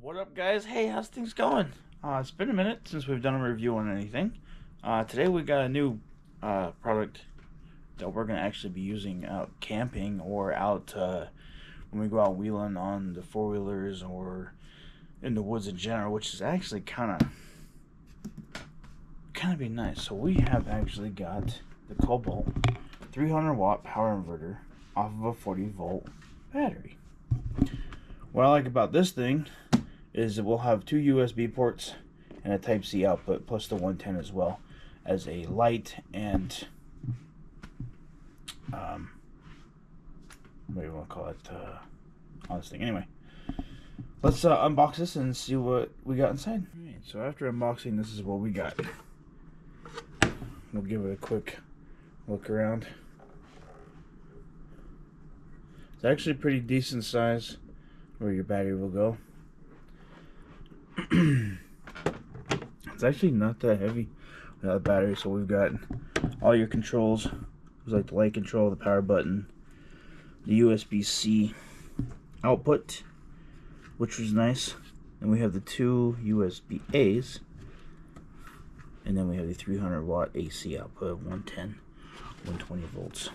What up, guys? Hey, how's things going? It's been a minute since we've done a review on anything. Today we got a new product that we're going to actually be using out camping or out when we go out wheeling on the four-wheelers or in the woods in general, which is actually kind of be nice. So we have actually got the Kobalt 300 watt power inverter off of a 40-volt battery. What I like about this thing is it will have two USB ports and a Type-C output, plus the 110 as well as a light and what do you want to call it on this thing. Anyway, let's unbox this and see what we got inside. Alright, so after unboxing, this is what we got. We'll give it a quick look around. It's actually a pretty decent size where your battery will go. It's actually not that heavy without the battery. So we've got all your controls. It's like the light control, the power button, the USB-C output, which was nice. And we have the two USB-A's, and then we have the 300 watt AC output, 110, 120 volts.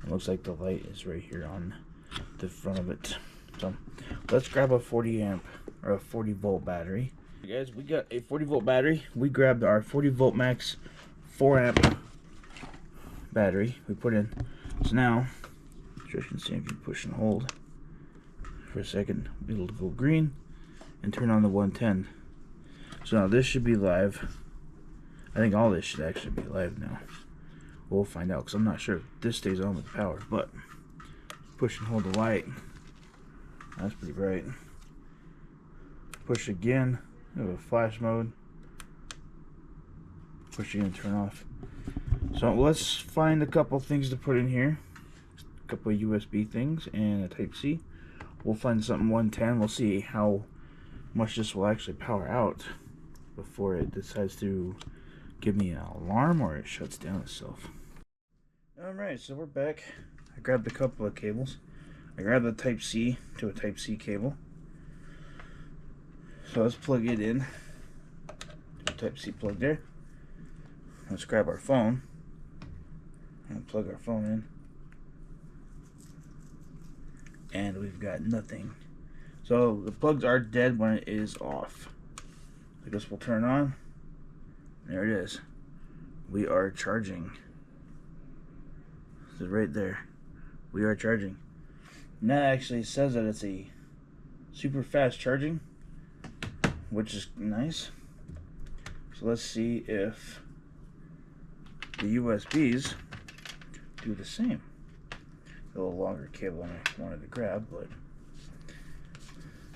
It looks like the light is right here on the front of it. So let's grab a 40 amp or a 40 volt battery. Hey guys, we got a 40 volt battery. We grabbed our 40 volt max 4 amp battery we put in. So now, as you can see, if you push and hold for a second, it'll go green and turn on the 110. So now this should be live. I think all this should actually be live now. We'll find out, because I'm not sure if this stays on with the power, but push and hold the light. That's pretty bright. Push again, we have a flash mode. Push again, turn off. So let's find a couple things to put in here. A couple of USB things and a Type-C. We'll find something 110. We'll see how much this will actually power out before it decides to give me an alarm or it shuts down itself. Alright, so we're back. I grabbed a couple of cables. I grabbed the Type-C to a Type-C cable. So let's plug it in. Type-C plug there. Let's grab our phone and plug our phone in. And we've got nothing. So the plugs are dead when it is off. I guess we'll turn on. There it is. We are charging. This is right there. We are charging. And that actually says that it's a super fast charging, which is nice. So let's see if the USBs do the same. A little longer cable than I wanted to grab, but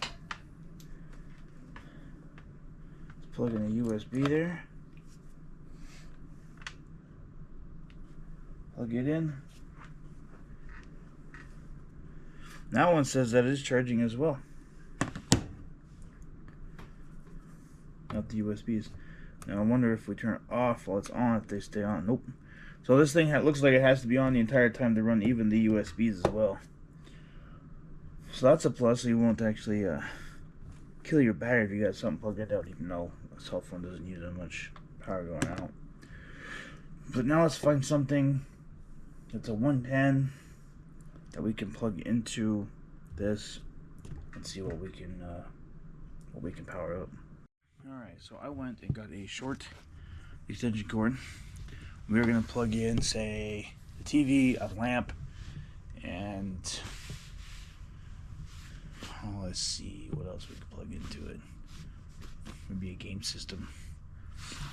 let's plug in a USB there. Plug it in. That one says that it's charging as well. Not the USBs. Now I wonder if we turn it off while it's on, if they stay on. Nope. So this thing looks like it has to be on the entire time to run even the USBs as well. So that's a plus. So you won't actually kill your battery if you got something plugged out, even though a cell phone doesn't use that much power going out. But now let's find something that's a 110 that we can plug into this and see what we can power up. Alright, so I went and got a short extension cord. We're going to plug in, say, the TV, a lamp, and let's see what else we can plug into it. Maybe a game system.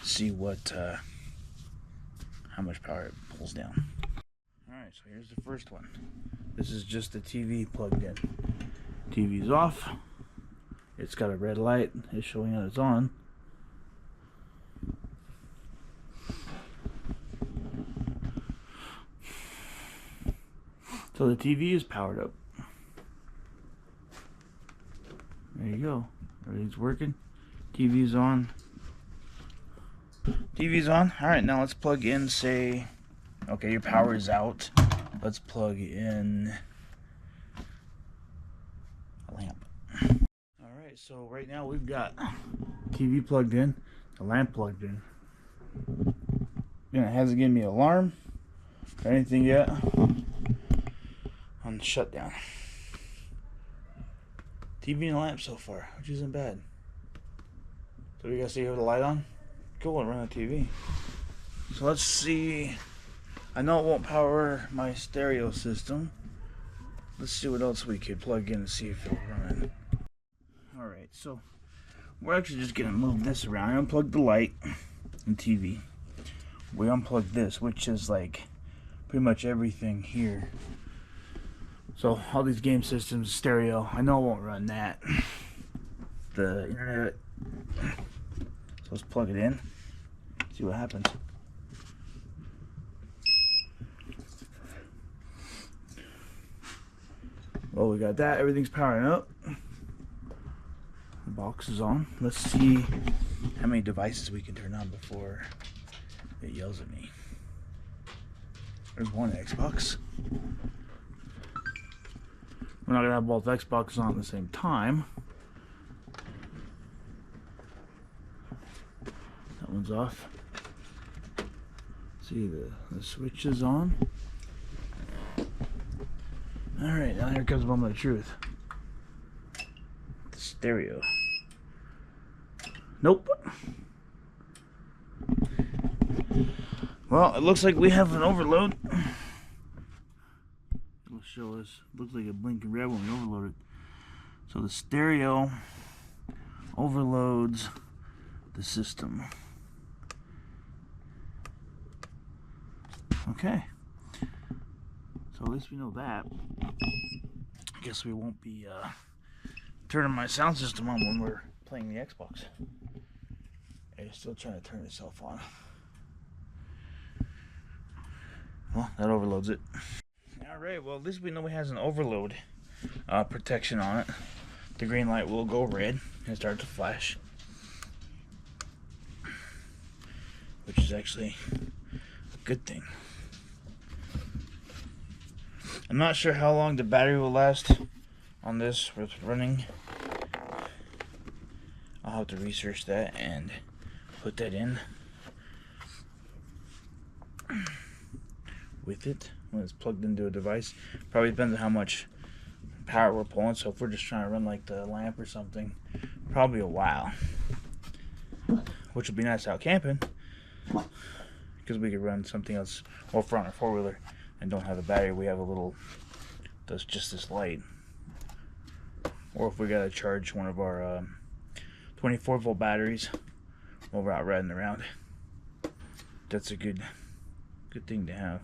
See what how much power it pulls down. Alright, so here's the first one. This is just the TV plugged in. TV's off. It's got a red light. It's showing that it's on. So the TV is powered up. There you go. Everything's working. TV's on. TV's on. Alright, now let's plug in, say, okay, your power is out. Let's plug in a lamp. Alright, so right now we've got TV plugged in, the lamp plugged in. And it hasn't given me an alarm or anything yet on the shutdown. TV and lamp so far, which isn't bad. So we gotta see here with the light on. Cool, and run the TV. So let's see. I know it won't power my stereo system. Let's see what else we could plug in and see if it'll run. Alright, so we're actually just gonna move this around. I unplugged the light and TV. We unplugged this, which is like pretty much everything here. So all these game systems, stereo, I know it won't run that. The internet. So let's plug it in. See what happens. Well, we got that. Everything's powering up. The box is on. Let's see how many devices we can turn on before it yells at me. There's one Xbox. We're not gonna have both Xboxes on at the same time. That one's off. See, the switch is on. Alright, now here comes the moment of truth. The stereo. Nope. Well, it looks like we have an overload. It'll show us. Looks like a blinking red when we overload it. So the stereo overloads the system. Okay. So at least we know that. I guess we won't be turning my sound system on when we're playing the Xbox. It's still trying to turn itself on. Well, that overloads it. Alright, well at least we know it has an overload protection on it. The green light will go red and start to flash. Which is actually a good thing. I'm not sure how long the battery will last on this with running. I'll have to research that and put that in with it when it's plugged into a device. Probably depends on how much power we're pulling. So if we're just trying to run like the lamp or something, probably a while. Which would be nice out camping, because we could run something else. Or if we're on a four-wheeler and don't have a battery, we have a little that's just this light. Or if we gotta charge one of our 24-volt batteries while we're out riding around, that's a good thing to have.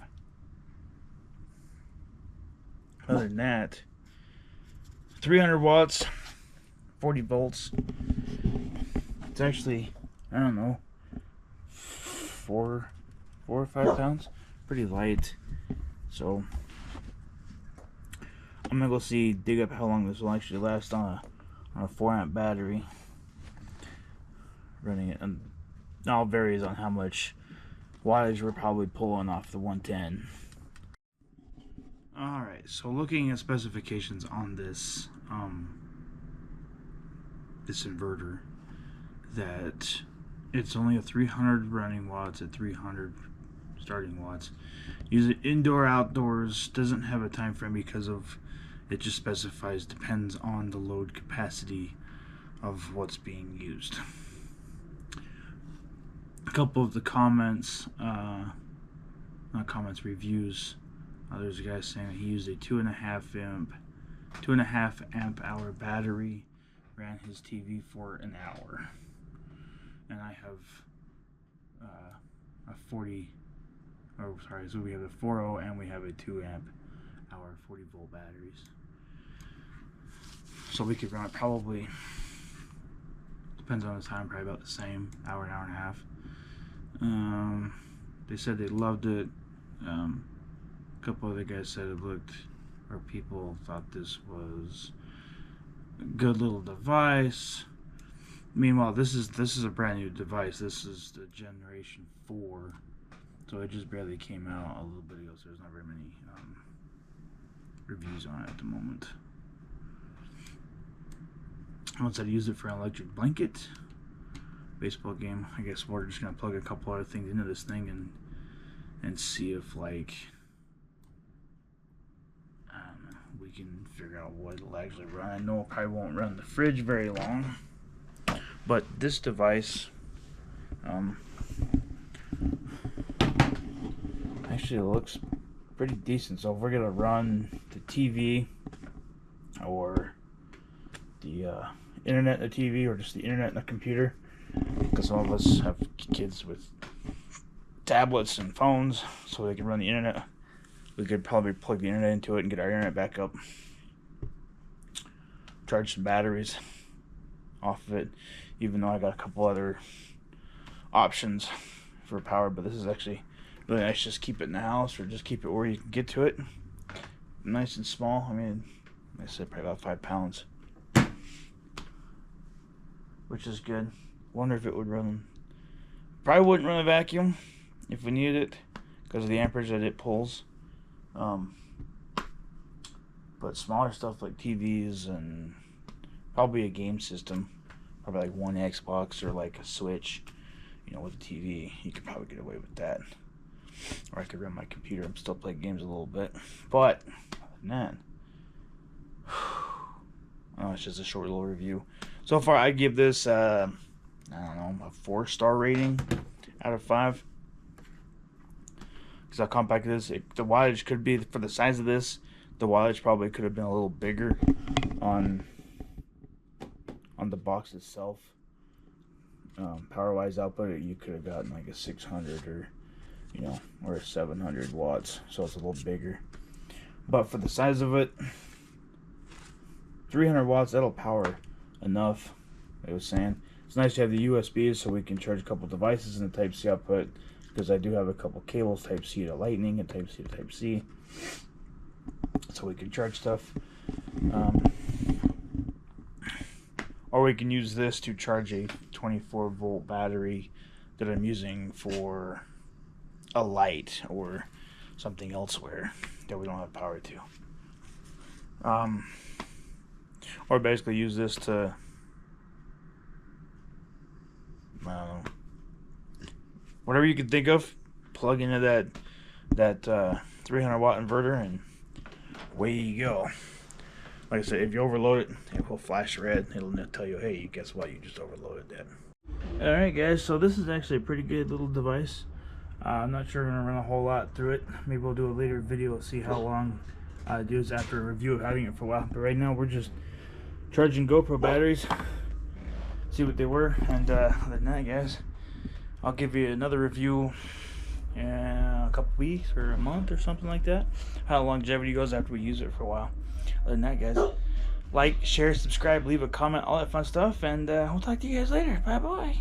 Other than that, 300 watts, 40 volts. It's actually, I don't know, 4 or 5 pounds. Pretty light. So I'm gonna go dig up how long this will actually last on a 4-amp battery. Running it, and it all varies on how much wattage we're probably pulling off the 110. Alright, so looking at specifications on this this inverter, that it's only a 300 running watts at 300 starting watts. Use it indoor, outdoors, doesn't have a time frame because of it just specifies depends on the load capacity of what's being used. A couple of the comments, not comments, reviews. There's a guy saying that he used a 2.5 amp hour battery, ran his TV for an hour, and I have a 40. Oh, sorry. So we have a 4.0 and we have a 2 amp hour 40 volt batteries. So we could run it probably, depends on the time, probably about the same hour and a half. They said they loved it. A couple other guys said it looked, or people thought this was a good little device. Meanwhile, this is a brand new device. This is the generation 4, so it just barely came out a little bit ago. So there's not very many reviews on it at the moment. Once I use it for an electric blanket, baseball game, I guess we're just gonna plug a couple other things into this thing and see if, like, I don't know, we can figure out what it'll actually run. I know it probably won't run the fridge very long, but this device actually looks pretty decent. So if we're gonna run the TV or the internet and the TV, or just the internet and the computer, because some of us have kids with tablets and phones, so they can run the internet. We could probably plug the internet into it and get our internet back up. Charge some batteries off of it, even though I got a couple other options for power, but this is actually really nice. Just keep it in the house, or just keep it where you can get to it. Nice and small. I mean, I said probably about 5 pounds, which is good. Wonder if it would run. Probably wouldn't run a vacuum if we needed it because of the amperage that it pulls. But smaller stuff like TVs and probably a game system, probably like one Xbox or like a Switch, you know, with a TV, you could probably get away with that. Or I could run my computer and still play games a little bit. But other than that, oh, it's just a short little review. So far, I give this I don't know, a 4-star rating out of 5. Because how compact it is. The wattage could be, for the size of this, the wattage probably could have been a little bigger on the box itself. Power-wise output, you could have gotten like a 600 or, you know, or a 700 watts. So it's a little bigger. But for the size of it, 300 watts, that'll power enough. I was saying, it's nice to have the USBs so we can charge a couple devices in the Type-C output, because I do have a couple cables, Type-C to Lightning and Type-C to Type-C, so we can charge stuff. Or we can use this to charge a 24-volt battery that I'm using for a light or something elsewhere that we don't have power to. Or basically use this to, I don't know, whatever you can think of, plug into that 300 watt inverter, and away you go. Like I said, if you overload it, it will flash red. It'll tell you, hey, guess what, you just overloaded that. Alright guys, so this is actually a pretty good little device. I'm not sure I'm going to run a whole lot through it. Maybe we'll do a later video to see how long it does after a review of having it for a while. But right now we're just charging GoPro batteries, see what they were, and other than that, guys, I'll give you another review in a couple weeks or a month or something like that, how longevity goes after we use it for a while. Other than that, guys, like, share, subscribe, leave a comment, all that fun stuff, and we'll talk to you guys later. Bye bye.